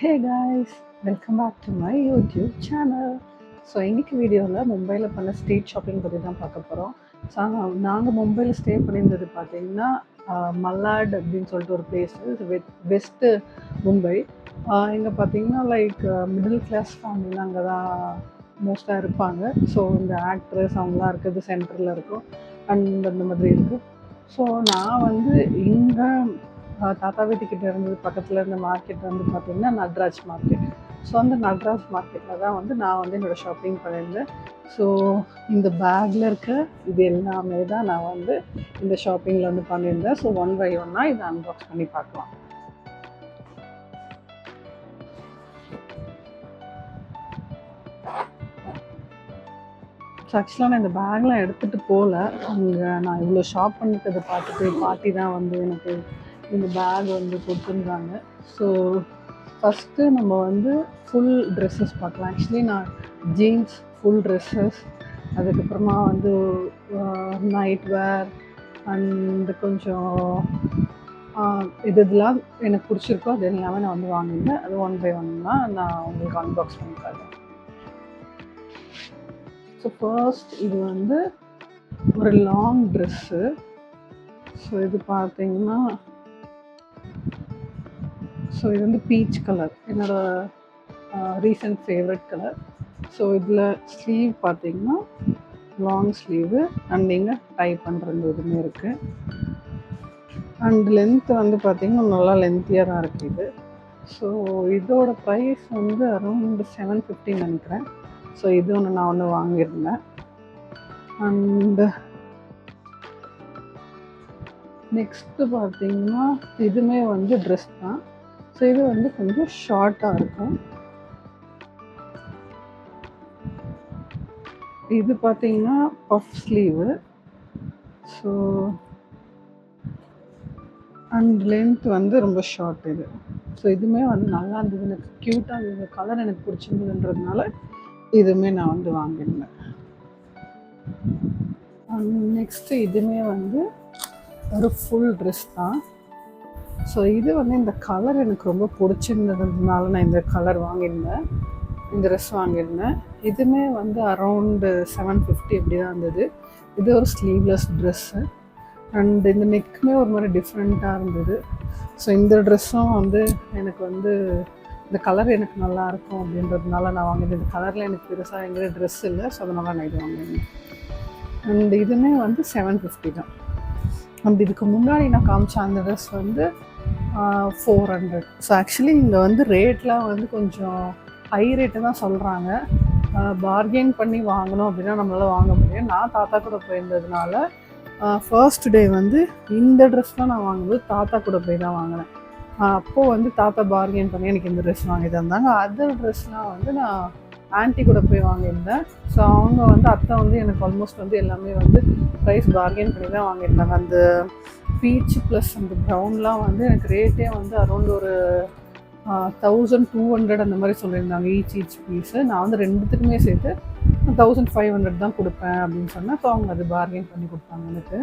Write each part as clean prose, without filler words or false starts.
Hey guys, welcome back to my YouTube channel. So இன்றைக்கி வீடியோவில் மும்பையில் பண்ண ஸ்ட்ரீட் ஷாப்பிங் பற்றி தான் பார்க்க போகிறோம். ஸோ நாங்கள் மும்பையில் ஸ்டே பண்ணியிருந்தது பார்த்திங்கன்னா மல்லாட் அப்படின்னு சொல்லிட்டு ஒரு பிளேஸு. இது வெஸ்ட்டு மும்பை. இங்கே பார்த்திங்கன்னா லைக் மிடில் கிளாஸ் ஃபேமிலிலாம் அங்கே தான் மோஸ்ட்டாக இருப்பாங்க. ஸோ இந்த ஆக்ட்ரஸ் அவங்களாம் இருக்கிறது சென்டரில் இருக்கும் அண்ட் அந்த மாதிரி இருக்குது. ஸோ நான் வந்து இங்கே தாத்தா வீட்டுக்கிட்ட இருந்தது பக்கத்தில் இருந்த மார்க்கெட் வந்து பார்த்திங்கன்னா நட்ராஜ் மார்க்கெட். ஸோ அந்த நட்ராஜ் மார்க்கெட்டில் தான் வந்து நான் வந்து என்னோடய ஷாப்பிங் பண்ணியிருந்தேன். ஸோ இந்த பேக்கில் இருக்க இது எல்லாமே தான் நான் வந்து இந்த ஷாப்பிங்கில் வந்து பண்ணியிருந்தேன். ஸோ ஒன் பை ஒன்னாக இதை அன்பாக்ஸ் பண்ணி பார்க்கலாம். ஸோ ஆக்சுவலாக நான் இந்த பேக்லாம் எடுத்துகிட்டு போகல. அங்கே நான் இவ்வளோ ஷாப் பண்ணிட்டதை பார்த்துட்டு பாட்டி தான் வந்து எனக்கு இந்த பேக் வந்து கொடுத்துருந்தாங்க. ஸோ ஃபஸ்ட்டு நம்ம வந்து ஃபுல் ட்ரெஸ்ஸஸ் பார்க்கலாம். ஆக்சுவலி நான் ஜீன்ஸ், ஃபுல் ட்ரெஸ்ஸஸ், அதுக்கப்புறமா வந்து நைட் வேர் அண்ட் கொஞ்சம் இதெல்லாம் எனக்கு பிடிச்சிருக்கோ அது எல்லாமே நான் வந்து வாங்கியிருந்தேன். அது ஒன் பை ஒன்னா நான் உங்களுக்கு அன்பாக்ஸ் பண்ணி காட்டுறேன். ஸோ ஃபர்ஸ்ட் இது வந்து ஒரு லாங் ட்ரெஸ்ஸு. ஸோ இது பார்த்தீங்கன்னா ஸோ இது வந்து பீச் கலர், என்னோடய ரீசன்ட் ஃபேவரட் கலர். ஸோ இதில் ஸ்லீவ் பார்த்தீங்கன்னா லாங் ஸ்லீவு அண்ட் நீங்கள் டை பண்ணுறது எதுவுமே இருக்குது. அண்ட் லென்த்து வந்து பார்த்திங்கன்னா நல்லா லென்த்தியாக தான் இருக்குது இது. ஸோ இதோட ப்ரைஸ் வந்து அரௌண்ட் 750 நினைக்கிறேன். ஸோ இது ஒன்று நான் ஒன்று வாங்கியிருந்தேன். அண்டு நெக்ஸ்ட்டு பார்த்திங்கன்னா இதுவுமே வந்து ட்ரெஸ் தான். ஸோ இது வந்து கொஞ்சம் ஷார்ட்டாக இருக்கும். இது பார்த்திங்கன்னா puff sleeve. So and length வந்து ரொம்ப ஷார்ட் இது. ஸோ இதுவுமே வந்து நல்லா இருந்தது, எனக்கு க்யூட்டாக இருந்தது, கலர் எனக்கு பிடிச்சிருந்ததுன்றதுனால இதுவுமே நான் வந்து வாங்கியிருந்தேன். அண்ட் நெக்ஸ்ட்டு இதுவுமே வந்து ஒரு ஃபுல் ட்ரெஸ் தான். ஸோ இது வந்து இந்த கலர் எனக்கு ரொம்ப பிடிச்சிருந்ததுனால நான் இந்த கலர் வாங்கியிருந்தேன், இந்த ட்ரெஸ் வாங்கியிருந்தேன். இதுவுமே வந்து அரௌண்டு 750 இப்படி தான் இருந்தது. இது ஒரு ஸ்லீவ்லெஸ் ட்ரெஸ்ஸு அண்ட் இந்த நெக்குமே ஒரு மாதிரி டிஃப்ரெண்ட்டாக இருந்தது. ஸோ இந்த ட்ரெஸ்ஸும் வந்து எனக்கு வந்து இந்த கலர் எனக்கு நல்லாயிருக்கும் அப்படின்றதுனால நான் வாங்கினேன். இந்த கலரில் எனக்கு பெருசாக எங்கிட்ட ட்ரெஸ் இல்லை, ஸோ அதனால் நான் இது வாங்கியிருந்தேன். அண்ட் இதுவுமே வந்து 750 தான். அண்ட் இதுக்கு முன்னாடி நான் காமிச்ச அந்த ட்ரெஸ் வந்து 400. ஸோ ஆக்சுவலி இங்கே வந்து ரேட்லாம் வந்து கொஞ்சம் ஹை ரேட்டு தான் சொல்கிறாங்க. பார்கெயின் பண்ணி வாங்கணும் அப்படின்னா நம்மளால் வாங்க முடியும். நான் தாத்தா கூட போயிருந்ததுனால ஃபர்ஸ்ட் டே வந்து இந்த ட்ரெஸ்லாம் நான் வாங்கும்போது தாத்தா கூட போய் தான் வாங்கினேன். அப்போது வந்து தாத்தா பார்கெயின் பண்ணி எனக்கு இந்த ட்ரெஸ் வாங்கி தந்தாங்க. அதர் ட்ரெஸ்லாம் வந்து நான் ஆன்ட்டி கூட போய் வாங்கியிருந்தேன். ஸோ அவங்க வந்து அத்தை வந்து எனக்கு ஆல்மோஸ்ட் வந்து எல்லாமே வந்து ப்ரைஸ் பார்கெயின் பண்ணி தான் வாங்கியிருந்தாங்க. அந்த பீச் ப்ளஸ் அந்த ப்ரௌன்லாம் வந்து எனக்கு ரேட்டே வந்து அரௌண்ட் ஒரு 1200 அந்த மாதிரி சொல்லியிருந்தாங்க ஈச் பீஸு. நான் வந்து ரெண்டுத்துக்குமே சேர்த்து 1500 தான் கொடுப்பேன் அப்படின்னு சொன்னேன். ஸோ அவங்க அது பார்கெயின் பண்ணி கொடுத்தாங்க எனக்கு.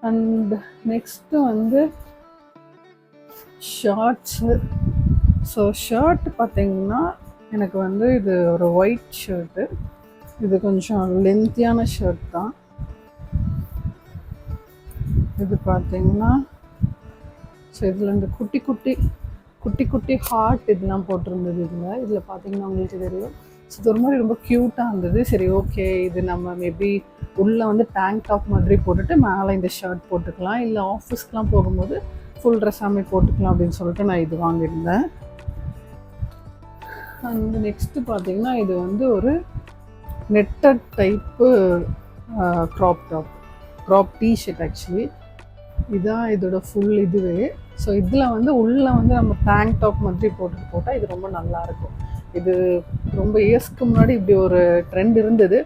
அண்ட் நெக்ஸ்ட்டு வந்து ஷர்ட்ஸு. ஸோ ஷர்ட் பார்த்திங்கன்னா எனக்கு வந்து இது ஒரு ஒயிட் ஷர்ட்டு. இது கொஞ்சம் லென்த்தியான ஷர்ட் தான். இது பார்த்திங்கன்னா ஸோ இதில் இந்த குட்டி குட்டி ஹார்ட் இதெல்லாம் போட்டிருந்தது. இதில் பார்த்திங்கன்னா உங்களுக்கு தெரியும். ஸோ இது ஒரு மாதிரி ரொம்ப க்யூட்டாக இருந்தது. சரி ஓகே, இது நம்ம மேபி உள்ளே வந்து டேங்க் டாப் மாதிரி போட்டுட்டு மேலே இந்த ஷர்ட் போட்டுக்கலாம், இல்லை ஆஃபீஸ்க்கெலாம் போகும்போது ஃபுல் ட்ரெஸ்ஸாமே போட்டுக்கலாம் அப்படின்னு சொல்லிட்டு நான் இது வாங்கியிருந்தேன். அண்ட் நெக்ஸ்ட்டு பார்த்திங்கன்னா இது வந்து ஒரு netted type crop T-shirt. Actually இதுதான் இதோட ஃபுல் இதுவே. ஸோ இதில் வந்து உள்ளே வந்து நம்ம டேங்க் டாப் மாதிரி போட்டால் இது ரொம்ப நல்லாயிருக்கும். இது ரொம்ப இயர்ஸ்க்கு முன்னாடி இப்படி ஒரு ட்ரெண்ட் இருந்தது,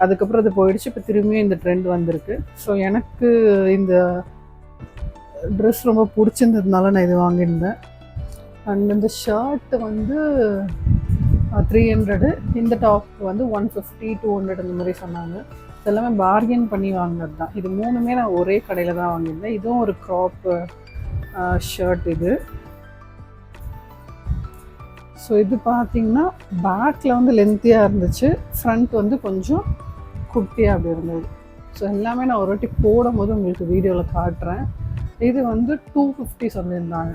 அதுக்கப்புறம் அது போயிடுச்சு. இப்போ திரும்பியும் இந்த ட்ரெண்ட் வந்திருக்கு. ஸோ எனக்கு இந்த ட்ரெஸ் ரொம்ப பிடிச்சிருந்ததுனால நான் இது வாங்கியிருந்தேன். அண்ட் இந்த ஷர்ட் வந்து 300, இந்த டாப் வந்து 150, 200 அந்த மாதிரி சொன்னாங்க. இதெல்லாமே பார்கெயின் பண்ணி வாங்கினது தான். இது மூணுமே நான் ஒரே கடையில் தான் வாங்கியிருந்தேன். இதுவும் ஒரு க்ராப் ஷர்ட் இது. ஸோ இது பார்த்தீங்கன்னா பேக்கில் வந்து லென்த்தியாக இருந்துச்சு, ஃப்ரண்ட் வந்து கொஞ்சம் குட்டியாக அப்படி இருந்தது. ஸோ எல்லாமே நான் ஒரு வாட்டி போடும் போது உங்களுக்கு வீடியோவில் காட்டுறேன். இது வந்து 250 சொல்லியிருந்தாங்க.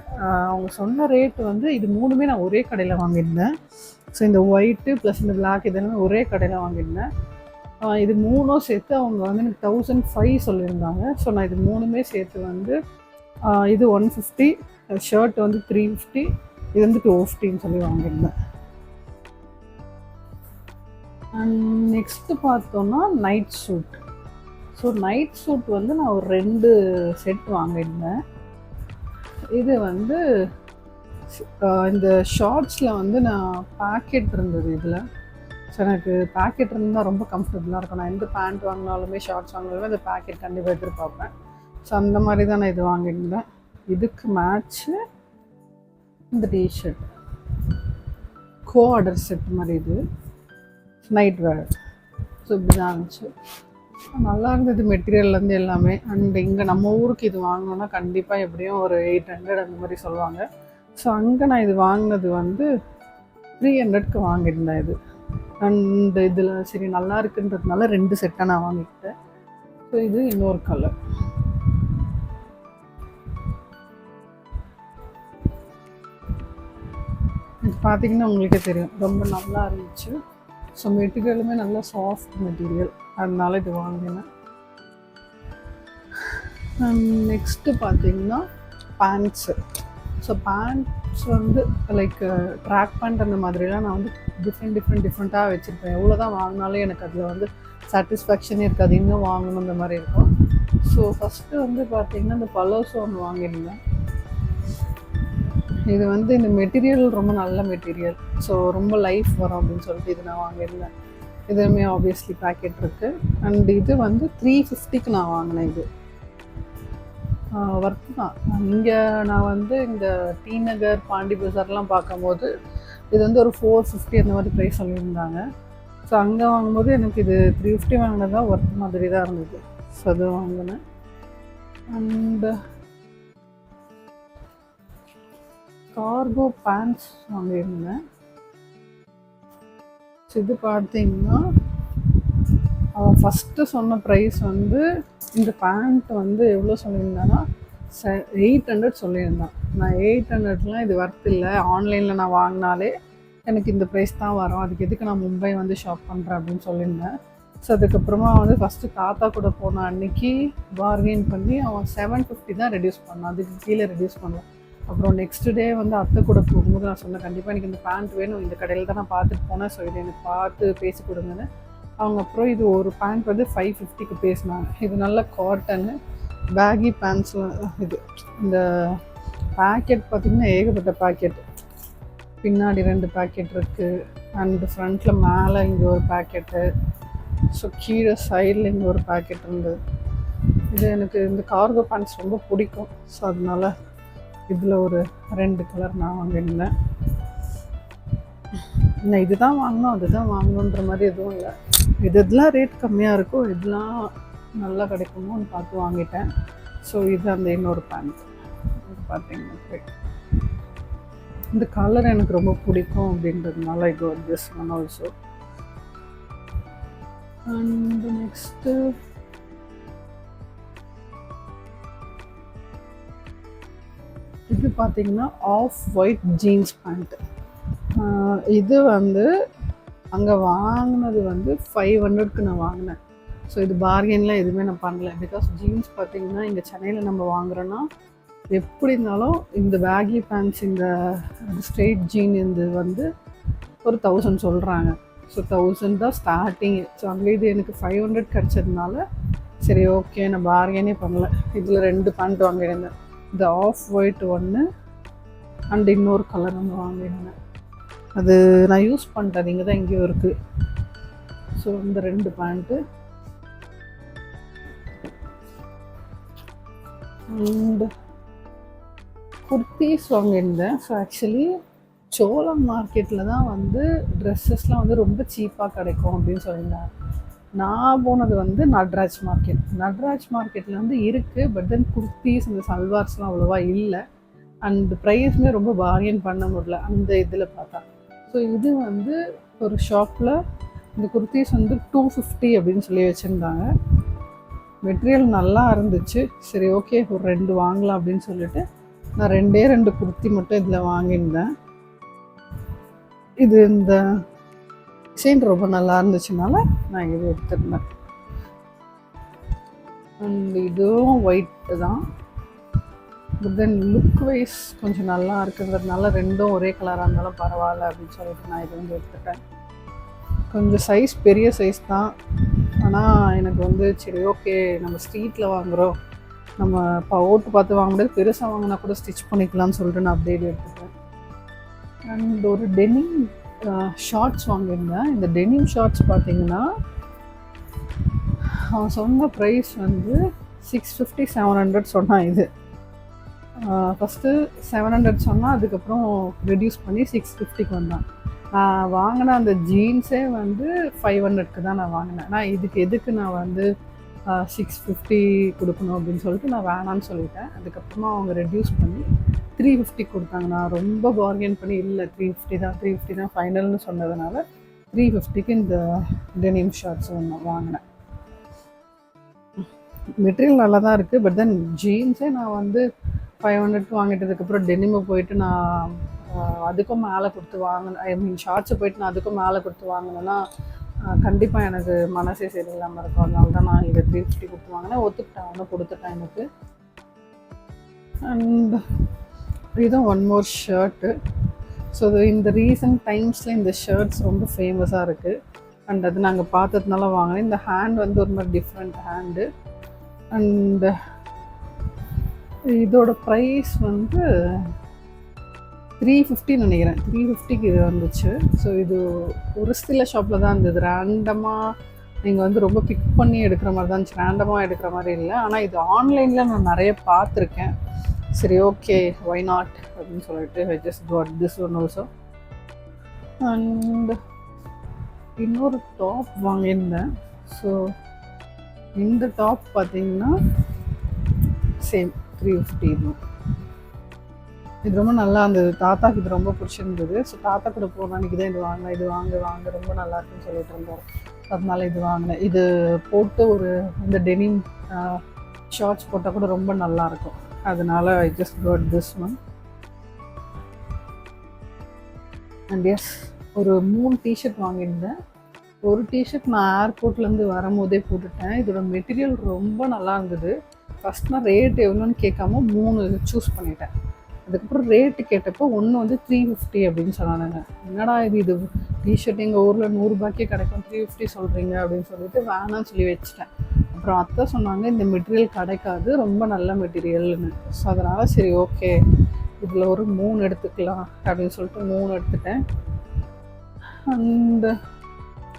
அவங்க சொன்ன ரேட்டு வந்து இது 3மே நான் ஒரே கடையில் வாங்கியிருந்தேன். ஸோ இந்த ஒயிட்டு ப்ளஸ் இந்த பிளாக் இதெல்லாமே ஒரே கடையில் வாங்கியிருந்தேன். இது 3ம் சேர்த்து அவங்க வந்து எனக்கு 1005 சொல்லியிருந்தாங்க. ஸோ நான் இது 3மே சேர்த்து வந்து இது 150, ஷர்ட் வந்து 350, இது வந்து 250ன்னு சொல்லி வாங்கியிருந்தேன். அண்ட் நெக்ஸ்ட்டு பார்த்தோன்னா night suit. So night suit வந்து நான் ஒரு 2 செட் வாங்கியிருந்தேன். இது வந்து இந்த ஷார்ட்ஸில் வந்து நான் பேக்கெட் இருந்தது இதில். ஸோ எனக்கு பேக்கெட் இருந்தால் ரொம்ப கம்ஃபர்டபுளாக இருக்கும். நான் எந்த பேண்ட் வாங்கினாலுமே ஷார்ட்ஸ் வாங்கினாலுமே அந்த பேக்கெட் கண்டிப்பாக எதிர்பார்ப்பேன். ஸோ அந்த மாதிரி தான் நான் இது வாங்கியிருந்தேன். இதுக்கு மேட்ச்சு இந்த டிஷர்ட் ஆர்டர் செட் மாதிரி இது நைட் வேர். ஸோ இப்படி தான் இருந்துச்சு. நல்லா இருந்தது மெட்டீரியல்லேருந்து எல்லாமே. அண்ட் இங்கே நம்ம ஊருக்கு இது வாங்கினோன்னா கண்டிப்பாக எப்படியும் ஒரு 800 அந்த மாதிரி சொல்லுவாங்க. ஸோ அங்கே நான் இது வாங்கினது வந்து 300க்கு வாங்கியிருந்தேன் இது. அண்ட் இதில் சரி நல்லா இருக்குன்றதுனால 2 செட்டாக நான் வாங்கிக்கிட்டேன். ஸோ இது இன்னொரு கலர். இது பார்த்தீங்கன்னா உங்களுக்கே தெரியும் ரொம்ப நல்லா இருந்துச்சு. ஸோ மெட்டீரியலுமே நல்லா சாஃப்ட் மெட்டீரியல், அதனால இது வாங்கினேன். நெக்ஸ்ட்டு பார்த்தீங்கன்னா பேண்ட்ஸு. ஸோ பேண்ட்ஸ் வந்து லைக் ட்ராக் பேண்ட் அந்த மாதிரிலாம் நான் வந்து டிஃப்ரெண்ட்டாக வச்சுருப்பேன். எவ்வளோ தான் வாங்கினாலும் எனக்கு அதில் வந்து சாட்டிஸ்ஃபேக்ஷனே இருக்காது, இன்னும் வாங்கணும் இந்த மாதிரி இருக்கும். ஸோ ஃபஸ்ட்டு வந்து பார்த்திங்கன்னா இந்த பலோசோ ஒன்று வாங்கியிருந்தேன். இது வந்து இந்த மெட்டீரியல் ரொம்ப நல்ல மெட்டீரியல், ஸோ ரொம்ப லைஃப் வரும் அப்படின்னு சொல்லிட்டு இது நான் வாங்கியிருந்தேன். இதுவுமே ஆப்வியஸ்லி பேக்கெட் இருக்குது. அண்ட் இது வந்து 350க்கு நான் வாங்கினேன். இது ஒர்த்து தான். இங்கே நான் வந்து இந்த டி நகர் பாண்டி பஜார்லாம் பார்க்கும்போது இது வந்து ஒரு 450 அந்த மாதிரி ப்ரைஸ் சொல்லியிருந்தாங்க. ஸோ அங்கே வாங்கும்போது எனக்கு இது 350 வாங்கினது தான் ஒர்த் மாதிரி தான் இருந்தது. ஸோ அது வாங்கினேன். அண்டு கார்கோ பேண்ட்ஸ் வாங்கியிருந்தேன். ஸோ இது பார்த்தீங்கன்னா அவன் ஃபஸ்ட்டு சொன்ன ப்ரைஸ் வந்து இந்த பேண்ட் வந்து எவ்வளோ சொல்லியிருந்தான்னா 800 சொல்லியிருந்தான். நான் 800லாம் இது ஒர்த் இல்லை, ஆன்லைனில் நான் வாங்கினாலே எனக்கு இந்த ப்ரைஸ் தான் வரும், அதுக்கு எதுக்கு நான் மும்பை வந்து ஷாப் பண்ணுறேன் அப்படின்னு சொல்லியிருந்தேன். ஸோ அதுக்கப்புறமா வந்து ஃபஸ்ட்டு தாத்தா கூட போன அன்றைக்கி பார்கெயின் பண்ணி அவன் 750 தான் ரெடியூஸ் பண்ணான், அதுக்கு கீழே ரெடியூஸ் பண்ணான். அப்புறம் நெக்ஸ்ட் டே வந்து அத்தை கூட போகும்போது நான் சொன்னேன் கண்டிப்பாக எனக்கு இந்த பேண்ட் வேணும், இந்த கடையில் தான் நான் பார்த்துட்டு போனேன், ஸோ இது எனக்கு பார்த்து பேசி கொடுங்கன்னு. அவங்க அப்புறம் இது ஒரு பேண்ட் வந்து 550க்கு பேசினாங்க. இது நல்ல காட்டனு பேகி பேண்ட்ஸ்லாம். இது இந்த பேக்கெட் பார்த்திங்கன்னா ஏகப்பட்ட பேக்கெட், பின்னாடி 2 பேக்கெட் இருக்குது, அண்ட் ஃப்ரண்ட்டில் மேலே இங்கே ஒரு பேக்கெட்டு, ஸோ கீழே சைடில் இங்கே ஒரு பேக்கெட் இருந்தது. இது எனக்கு இந்த கார்கோ பேண்ட்ஸ் ரொம்ப பிடிக்கும். ஸோ அதனால இதில் ஒரு 2 கலர் நான் வாங்கியிருந்தேன். நான் இது தான் வாங்கணும் அது தான் வாங்கணுன்ற மாதிரி எதுவும் இல்லை, இதெல்லாம் ரேட் கம்மியாக இருக்கும், இதெல்லாம் நல்லா கிடைக்குமோன்னு பார்த்து வாங்கிட்டேன். ஸோ இது அந்த இன்னொரு பேண்ட். இது பார்த்தீங்கன்னா இந்த கலர் எனக்கு ரொம்ப பிடிக்கும் அப்படின்றதுனால இது ஒரு this one also. And next இது பார்த்தீங்கன்னா ஆஃப் ஒயிட் ஜீன்ஸ் பேண்ட். இது வந்து அங்கே வாங்கினது வந்து 500க்கு நான் வாங்கினேன். ஸோ இது பார்கென்லாம் எதுவுமே நான் பண்ணல, பிகாஸ் ஜீன்ஸ் பார்த்திங்கன்னா இங்கே சென்னையில் நம்ம வாங்குகிறோன்னா எப்படி இருந்தாலும் இந்த பேகி பேண்ட்ஸ் இந்த ஸ்ட்ரெயிட் ஜீன் இது வந்து ஒரு 1000 சொல்கிறாங்க. ஸோ 1000 தான் ஸ்டார்டிங்கு. ஸோ அங்கே இது எனக்கு 500 கிடச்சதுனால சரி ஓகே நான் பார்கெனே பண்ணல. இதில் 2 பேண்ட் வாங்கியிருந்தேன், இந்த ஆஃப் ஒயிட் ஒன்று அண்ட் இன்னொரு கலர் ஒன்று வாங்கியிருந்தேன். அது நான் யூஸ் பண்ணிட்டேன், இங்கே தான் எங்கேயோ இருக்குது. ஸோ இந்த 2 பேண்ட்டு அண்ட் குர்த்திஸ் வாங்கியிருந்தேன். ஸோ ஆக்சுவலி சோளம் மார்க்கெட்டில் தான் வந்து ட்ரெஸ்ஸஸ்லாம் வந்து ரொம்ப சீப்பாக கிடைக்கும் அப்படின்னு சொல்லியிருந்தேன். நான் போனது வந்து நட்ராஜ் மார்க்கெட். நட்ராஜ் மார்க்கெட்டில் வந்து இருக்குது, பட் தென் குர்த்திஸ் இந்த சல்வார்ஸ்லாம் அவ்வளோவா இல்லை. அண்ட் ப்ரைஸுமே ரொம்ப பார்கெயின் பண்ண முடியல அந்த இதில் பார்த்தா. ஸோ இது வந்து ஒரு ஷாப்பில் இந்த குர்த்திஸ் வந்து 250 அப்படின்னு சொல்லி வச்சுருந்தாங்க. மெட்டீரியல் நல்லா இருந்துச்சு. சரி ஓகே ஒரு 2 வாங்கலாம் அப்படின்னு சொல்லிட்டு நான் 2 குர்த்தி மட்டும் இதில் வாங்கியிருந்தேன். இது இந்த டிசைன் ரொம்ப நல்லா இருந்துச்சுனால நான் இது எடுத்துருந்தேன். அண்ட் இதுவும் ஒயிட்டு தான். பட் தென் லுக் வைஸ் கொஞ்சம் நல்லா இருக்குங்கிறதுனால 2ம் ஒரே கலராக இருந்தாலும் பரவாயில்ல அப்படின்னு சொல்லிட்டு நான் இது வந்து எடுத்துட்டேன். கொஞ்சம் சைஸ் பெரிய சைஸ் தான். ஆனால் எனக்கு வந்து சரி ஓகே நம்ம ஸ்ட்ரீட்டில் வாங்குகிறோம், நம்ம ஓட்டு பார்த்து வாங்க முடியாது, பெருசாக வாங்கினா கூட ஸ்டிச் பண்ணிக்கலாம்னு சொல்லிட்டு நான் அப்படியே எடுத்துட்டேன். அண்ட் ஒரு டெனிம் ஷார்ட்ஸ் வாங்கியிருந்தேன். இந்த டெனிம் ஷார்ட்ஸ் பார்த்தீங்கன்னா அவன் சொன்ன ப்ரைஸ் வந்து 650 700 சொன்னான். இது ஃபஸ்ட்டு 700 சொன்னால் அதுக்கப்புறம் ரெடியூஸ் பண்ணி 650க்கு வந்தான். நான் வாங்கின அந்த ஜீன்ஸே வந்து 500க்கு தான் நான் வாங்கினேன். நான் எதுக்கு நான் வந்து 650 கொடுக்கணும் அப்படின்னு சொல்லிட்டு நான் வேணான்னு சொல்லிட்டேன். அதுக்கப்புறமா அவங்க ரெடியூஸ் பண்ணி 350 கொடுத்தாங்க. நான் ரொம்ப பார்கெயின் பண்ணி இல்லை 350 தான் ஃபைனல்னு சொன்னதுனால 350க்கு இந்த டெனிம் ஷார்ட்ஸ் வாங்கினேன். மெட்டீரியல் நல்லா தான் இருக்குது. பட் தென் ஜீன்ஸே நான் வந்து 500க்கு வாங்கிட்டதுக்கப்புறம் டெனிமை போயிட்டு நான் அதுக்கும் மேலே கொடுத்து வாங்கினேன். ஐ மீன் ஷார்ட்ஸை போயிட்டு நான் அதுக்கும் மேலே கொடுத்து வாங்கினேன்னா கண்டிப்பாக எனக்கு மனசே சரியில்லாமல் இருக்கும். அதனால தான் நான் இதை 350 கொடுத்து வாங்கினேன். ஒத்துக்கிட்டேன், ஒன்று கொடுத்துட்டேன் எனக்கு. அண்ட் இதுதான் ஒன் மோர் ஷர்ட்டு. ஸோ இந்த ரீசன்ட் டைம்ஸில் இந்த ஷர்ட்ஸ் ரொம்ப ஃபேமஸாக இருக்குது. அண்ட் அது நாங்கள் பார்த்ததுனால வாங்கினேன். இந்த ஹேண்ட் வந்து ஒரு மாதிரி டிஃப்ரெண்ட் ஹேண்டு. அண்ட் இதோட ப்ரைஸ் வந்து 350 நினைக்கிறேன். 350க்கு இது வந்துச்சு. ஸோ இது ஒரு சில ஷாப்பில் தான் இருந்தது. ரேண்டமாக நீங்கள் வந்து ரொம்ப பிக் பண்ணி எடுக்கிற மாதிரி தான் இருந்துச்சு. ரேண்டமாக எடுக்கிற மாதிரி இல்லை. ஆனால் இது ஆன்லைனில் நான் நிறைய பார்த்துருக்கேன். சரி ஓகே ஒய் நாட் அப்படின்னு சொல்லிட்டு I just got this one also. And இன்னொரு டாப் வாங்கியிருந்தேன். ஸோ இந்த டாப் பார்த்தீங்கன்னா சேம் 350 தான். இது ரொம்ப நல்லா இருந்தது. தாத்தாக்கு இது ரொம்ப பிடிச்சிருந்தது. ஸோ தாத்தா கூட போன அன்றைக்கி தான் இது வாங்கினேன். இது வாங்க ரொம்ப நல்லா இருக்குன்னு சொல்லிட்டு இருந்தார். அதனால இது வாங்கினேன். இது போட்டு ஒரு இந்த டெனிம் ஷார்ட்ஸ் போட்டால் கூட ரொம்ப நல்லாயிருக்கும். அதனால I just got this one. And எஸ் ஒரு 3 டிஷர்ட் வாங்கியிருந்தேன். ஒரு டிஷர்ட் நான் ஏர்போர்ட்லேருந்து வரும்போதே போட்டுட்டேன். இதோட மெட்டீரியல் ரொம்ப நல்லா இருந்தது. ஃபஸ்ட் நான் ரேட் எவ்வளோன்னு கேட்காம 3 சூஸ் பண்ணிட்டேன். அதுக்கப்புறம் ரேட்டு கேட்டப்போ ஒன்று வந்து 350 அப்படின்னு சொன்னானுங்க. என்னடா இது டிஷர்ட் எங்கள் ஊரில் 100 ரூபாய்க்கே கிடைக்கும், 350 சொல்கிறீங்க அப்படின்னு சொல்லிட்டு வேணான்னு சொல்லி வச்சுட்டேன். அப்புறம் அத்தை சொன்னாங்க இந்த மெட்டீரியல் கிடைக்காது, ரொம்ப நல்ல மெட்டீரியல்னு. ஸோ அதனால் சரி ஓகே இதில் ஒரு 3 எடுத்துக்கலாம் அப்படின்னு சொல்லிட்டு 3 எடுத்துட்டேன். அண்ட்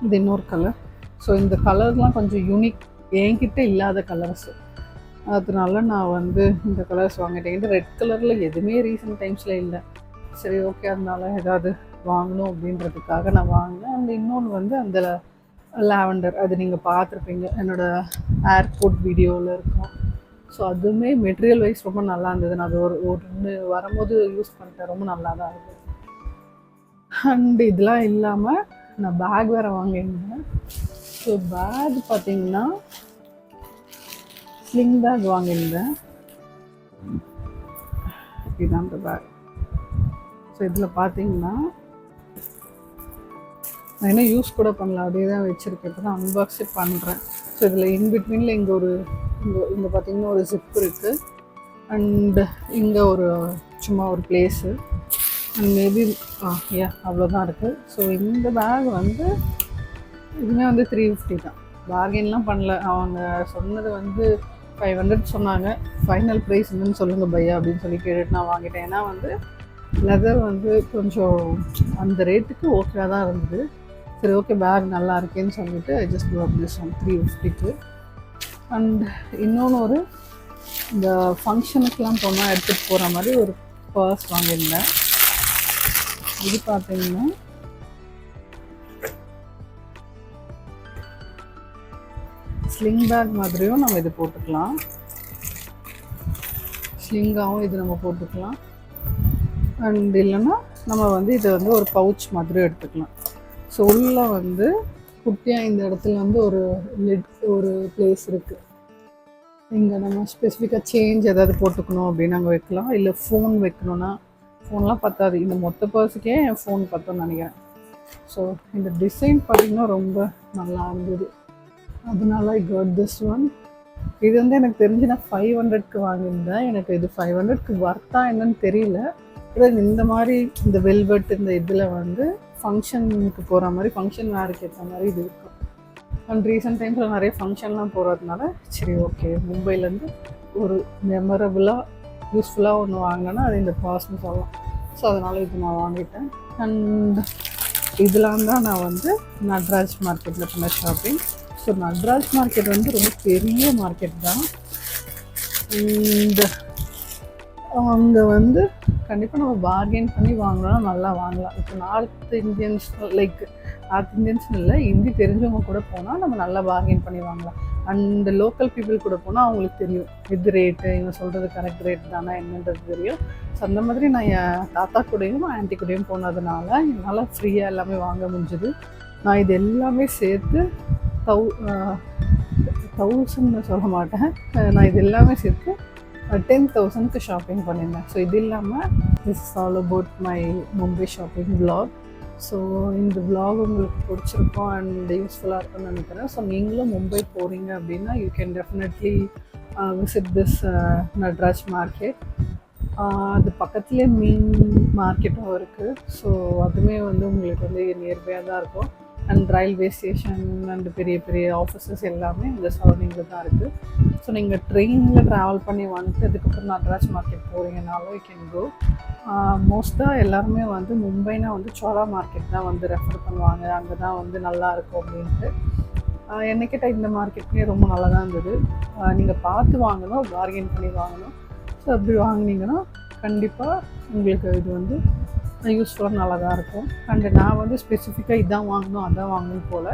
இது இன்னொரு கலர். ஸோ இந்த கலர்லாம் கொஞ்சம் யூனிக், என்கிட்ட இல்லாத கலர்ஸு. அதனால நான் வந்து இந்த கலர்ஸ் வாங்கிட்டேன். இந்த ரெட் கலரில் எதுவுமே ரீசன்ட் டைம்ஸில் இல்லை. சரி ஓகே அதனால ஏதாவது வாங்கணும் அப்படின்றதுக்காக நான் வாங்கினேன். அண்ட் இன்னொன்று வந்து அந்த லாவெண்டர், அது நீங்கள் பார்த்துருப்பீங்க என்னோடய ஏர்போர்ட் வீடியோவில் இருக்கும். ஸோ அதுவுமே மெட்டீரியல் வைஸ் ரொம்ப நல்லா இருந்தது. நான் அது ஒரு வரும்போது யூஸ் பண்ணிட்டேன். ரொம்ப நல்லா தான் இருந்தது. அண்ட் இதெல்லாம் இல்லாமல் நான் பேக் வேறு வாங்கியிருந்தேன். ஸோ பேக் பார்த்திங்கன்னா ஸ்லிங் பேக் வாங்கியிருந்தேன். இதுதான் அந்த பேக். ஸோ இதில் பார்த்தீங்கன்னா நான் இன்னும் யூஸ் கூட பண்ணல, அப்படியே தான் வச்சுருக்கேன். இப்போ தான் அன்பாக்ஸே பண்ணுறேன். ஸோ இதில் இன்பிட்வீனில் இங்கே பார்த்தீங்கன்னா ஒரு ஜிப் இருக்குது. அண்டு இங்கே ஒரு சும்மா ஒரு பிளேஸு. அண்ட் மேபி அவ்வளோதான் இருக்குது. ஸோ இந்த பேக் வந்து இதுவுமே வந்து 350 தான். பார்கெயின்லாம் பண்ணல. அவங்க சொன்னது வந்து 500 சொன்னாங்க. ஃபைனல் ப்ரைஸ் என்னன்னு சொல்லுங்கள் பையா அப்படின்னு சொல்லி கேட்டுட்டு நான் வாங்கிட்டேன். ஏன்னா வந்து லெதர் வந்து கொஞ்சம் அந்த ரேட்டுக்கு ஓகேவாக தான் இருந்தது. சரி ஓகே பேக் நல்லா இருக்கேன்னு சொல்லிட்டு I just got this one 350க்கு. அண்ட் இன்னொன்று ஒரு இந்த ஃபங்க்ஷனுக்கெலாம் போனால் எடுத்துகிட்டு போகிற மாதிரி ஒரு பர்ஸ் வாங்கியிருந்தேன். இது பார்த்தீங்கன்னா ஸ்லிங் பேக் மாதிரியும் நம்ம இது போட்டுக்கலாம். ஸ்லிங்காகவும் இது நம்ம போட்டுக்கலாம். அண்ட் இல்லைன்னா நம்ம வந்து இதை வந்து ஒரு பவுச் மாதிரி எடுத்துக்கலாம். ஸோ உள்ளே வந்து குட்டியாக இந்த இடத்துல வந்து ஒரு பிளேஸ் இருக்குது. இங்கே நம்ம ஸ்பெசிஃபிக்காக சேஞ்ச் ஏதாவது போட்டுக்கணும் அப்படின்னு அங்கே வைக்கலாம். இல்லை ஃபோன் வைக்கணும்னா, ஃபோன்லாம் பத்தாது, இந்த மொத்த பர்ஸுக்கே என் ஃபோன் பத்தோன்னு நினைக்கிறேன். ஸோ இந்த டிசைன் பார்த்திங்கன்னா ரொம்ப நல்லா இருந்தது, அதனால ஐ காட் திஸ் ஒன். இது வந்து எனக்கு தெரிஞ்சு நான் 500க்கு வாங்கியிருந்தேன். எனக்கு இது 500க்கு வர்த்தா என்னன்னு தெரியல. இந்த மாதிரி இந்த வெல்வெட் இந்த இதில் வந்து ஃபங்க்ஷனுக்கு போகிற மாதிரி, ஃபங்க்ஷன் வேருக்கு ஏற்ற மாதிரி இது இருக்கும். அண்ட் ரீசெண்ட் டைம்ஸில் நிறைய ஃபங்க்ஷன்லாம் போகிறதுனால சரி ஓகே, மும்பைலேருந்து ஒரு மெமரபுளாக யூஸ்ஃபுல்லாக ஒன்று வாங்கினேன்னா அது இந்த பர்ஸ்னு சொல்லலாம். ஸோ அதனால் இது நான் வாங்கிட்டேன். அண்ட் இதெல்லாம் தான் நான் வந்து நட்ராஜ் மார்க்கெட்டில் பண்ண ஷாப்பிங். ஸோ நட்ராஜ் மார்க்கெட் வந்து ரொம்ப பெரிய மார்க்கெட் தான். இந்த அங்கே வந்து கண்டிப்பாக நம்ம பார்கெயின் பண்ணி வாங்கினா நல்லா வாங்கலாம். இப்போ நார்த் இந்தியன்ஸ் இல்லை, ஹிந்தி தெரிஞ்சவங்க கூட போனால் நம்ம நல்லா பார்கெயின் பண்ணி வாங்கலாம். அண்ட் லோக்கல் பீப்புள் கூட போனால் அவங்களுக்கு தெரியும் இது ரேட்டு, இவங்க சொல்கிறது கரெக்ட் ரேட் தானே என்னன்றது தெரியும். ஸோ அந்த மாதிரி நான் என் தாத்தா கூடயும் ஆன்ட்டி கூடயும் போனதுனால என்னால் ஃப்ரீயாக எல்லாமே வாங்க முடிஞ்சுது. நான் இது எல்லாமே சேர்த்து 1000 சொல்ல மாட்டேன், நான் இது எல்லாமே சேர்த்து 10,000க்கு ஷாப்பிங் பண்ணியிருந்தேன். ஸோ இது இல்லாமல் this is all about my Mumbai shopping vlog. So இந்த விலாக் உங்களுக்கு பிடிச்சிருக்கோம் அண்ட் யூஸ்ஃபுல்லாக இருக்கும்னு நினைக்கிறேன். ஸோ நீங்களும் மும்பை போகிறீங்க அப்படின்னா you can definitely visit this Natraj market. அது பக்கத்துலேயே மீன் மார்க்கெட்டும் இருக்குது. ஸோ அதுவுமே வந்து உங்களுக்கு வந்து நியர்பையாக தான் இருக்கும். அண்ட் ரயில்வே ஸ்டேஷன் அண்ட் பெரிய பெரிய ஆஃபீஸஸ் எல்லாமே இந்த சரௌண்டிங்கில் தான் இருக்குது. ஸோ நீங்கள் ட்ரெயினில் ட்ராவல் பண்ணி வந்துட்டு அதுக்கப்புறம் நட்ராஜ் மார்க்கெட் போகிறீங்கனாலும் யூ கேன் கோ. மோஸ்ட்டாக எல்லாருமே வந்து மும்பைனா வந்து சோலா மார்க்கெட் தான் வந்து ரெஃபர் பண்ணுவாங்க, அங்கே தான் வந்து நல்லாயிருக்கும் அப்படின்ட்டு. என்னை கேட்டால் இந்த மார்க்கெட்லேயே ரொம்ப நல்லா தான் இருந்தது. நீங்கள் பார்த்து வாங்கணும், பார்கெயின் பண்ணி வாங்கணும். ஸோ அப்படி வாங்கினீங்கன்னா கண்டிப்பாக உங்களுக்கு இது வந்து யூஸ்ஃபுல்லாக நல்லா தான் இருக்கும். அண்டு நான் வந்து ஸ்பெசிஃபிக்காக இதான் வாங்கணும் அதான் வாங்கணும் போல்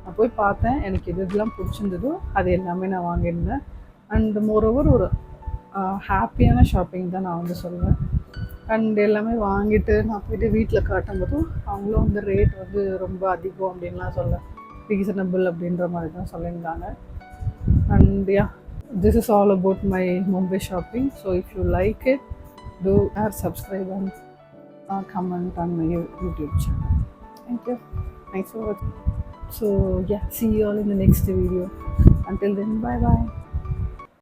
நான் போய் பார்த்தேன், எனக்கு இதெல்லாம் பிடிச்சிருந்ததோ அது எல்லாமே நான் வாங்கியிருந்தேன். அண்ட் மோரோவர் ஒரு ஹாப்பியான ஷாப்பிங் தான் நான் வந்து சொல்லுவேன். அண்ட் எல்லாமே வாங்கிட்டு நான் போய்ட்டு வீட்டில் காட்டும்போதும் அவங்களும் வந்து ரேட் வந்து ரொம்ப அதிகம் அப்படின்லாம் சொல்ல, ரீசனபிள் அப்படின்ற மாதிரி தான் சொல்லியிருந்தாங்க. And yeah, this is all about my Mumbai shopping. So if you like it, do subscribe and comment on my YouTube channel. Thank you. Thanks for watching. So yeah, see you all in the next video. Until then, bye bye.